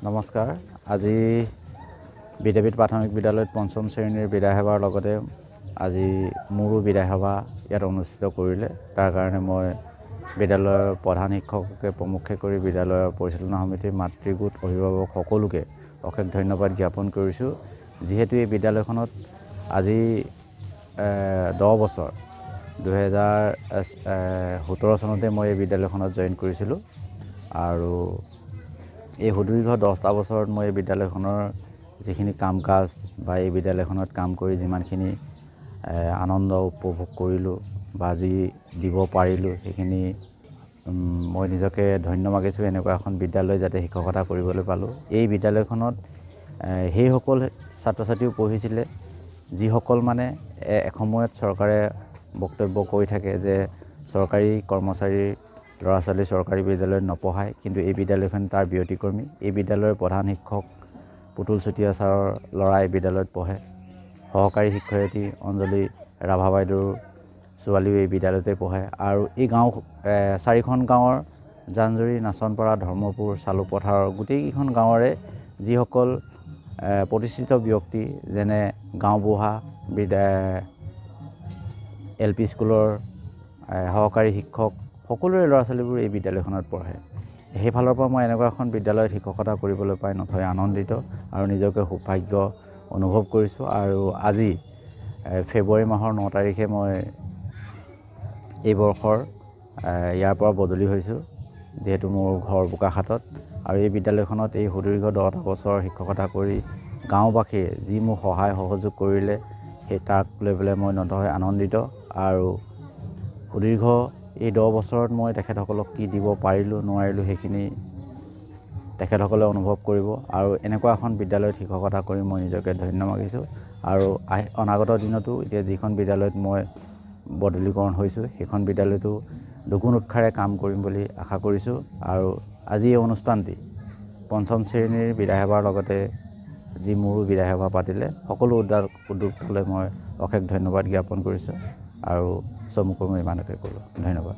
নমস্কাৰ। আজি বিদ্যাপীঠ প্ৰাথমিক বিদ্যালয়ত পঞ্চম শ্ৰেণীৰ বিদায় সভাৰ লগতে আজি মোৰো বিদায় সভা ইয়াত অনুষ্ঠিত কৰিলে। তাৰ কাৰণে মই বিদ্যালয়ৰ প্ৰধান শিক্ষককে প্ৰমুখ্যে কৰি বিদ্যালয়ৰ পৰিচালনা সমিতিৰ মাতৃগোট অভিভাৱক সকলোকে অশেষ ধন্যবাদ জ্ঞাপন কৰিছোঁ। যিহেতু এই বিদ্যালয়খনত আজি 10 বছৰ 2017 চনতে মই এই বিদ্যালয়খনত জইন কৰিছিলোঁ আৰু এই সুদীৰ্ঘ 10টা বছৰত মই এই বিদ্যালয়খনৰ যিখিনি কাম কাজ বা এই বিদ্যালয়খনত কাম কৰি যিমানখিনি আনন্দ উপভোগ কৰিলোঁ বা যি দিব পাৰিলোঁ সেইখিনি মই নিজকে ধন্য মাগিছোঁ। এনেকুৱা এখন বিদ্যালয় যাতে শিক্ষকতা কৰিবলৈ পালোঁ। এই বিদ্যালয়খনত সেইসকল ছাত্ৰ ছাত্ৰীও পঢ়িছিলে যিসকল মানে এসময়ত চৰকাৰে বক্তব্য কৈ থাকে যে চৰকাৰী কৰ্মচাৰীৰ ল'ৰা ছোৱালী চৰকাৰী বিদ্যালয়ত নপঢ়ায়, কিন্তু এই বিদ্যালয়খন তাৰ ব্যতিক্ৰমী। এই বিদ্যালয়ৰ প্ৰধান শিক্ষক পুতুল চুতীয়া ছাৰৰ ল'ৰা এই বিদ্যালয়ত পঢ়ে। সহকাৰী শিক্ষয়িত্ৰী অঞ্জলি ৰাভা বাইদেউৰ ছোৱালীও এই বিদ্যালয়তে পঢ়ে আৰু এই গাঁও 4খন গাঁৱৰ জানজুৰি, নাচনপাৰা, ধৰ্মপুৰ, চালুপথাৰৰ গোটেইকেইখন গাঁৱৰে যিসকল প্ৰতিষ্ঠিত ব্যক্তি যেনে গাঁওবুঢ়া, LP স্কুলৰ সহকাৰী শিক্ষক সকলোৰে ল'ৰা ছোৱালীবোৰ এই বিদ্যালয়খনত পঢ়ে। সেইফালৰ পৰা মই এনেকুৱা এখন বিদ্যালয়ত শিক্ষকতা কৰিবলৈ পাই নথৈ আনন্দিত আৰু নিজকে সৌভাগ্য অনুভৱ কৰিছোঁ। আৰু আজি ফেব্ৰুৱাৰী মাহৰ 9 তাৰিখে মই এই বৰ্ষৰ ইয়াৰ পৰা বদলি হৈছোঁ, যিহেতু মোৰ ঘৰ বোকাখাটত। আৰু এই বিদ্যালয়খনত এই সুদীৰ্ঘ 10টা বছৰ শিক্ষকতা কৰি গাঁওবাসীয়ে যি মোক সহায় সহযোগ কৰিলে সেই তাক লৈ পেলাই মই নথৈ আনন্দিত। আৰু সুদীৰ্ঘ এই 10 বছৰত মই তেখেতসকলক কি দিব পাৰিলোঁ নোৱাৰিলোঁ সেইখিনি তেখেতসকলে অনুভৱ কৰিব। আৰু এনেকুৱা এখন বিদ্যালয়ত শিক্ষকতা কৰি মই নিজকে ধন্য মাগিছোঁ। আৰু অনাগত দিনতো এতিয়া যিখন বিদ্যালয়ত মই বদলীকৰণ হৈছোঁ সেইখন বিদ্যালয়তো দুগুণ উৎসাহেৰে কাম কৰিম বুলি আশা কৰিছোঁ। আৰু আজি এই অনুষ্ঠানটি পঞ্চম শ্ৰেণীৰ বিদায় সভাৰ লগতে যি মোৰো বিদায় সভা পাতিলে সকলো উদ্যোক্তালৈ মই অশেষ ধন্যবাদ জ্ঞাপন কৰিছোঁ আৰু চমুকৈ মই ইমানকে ক'লোঁ। ধন্যবাদ।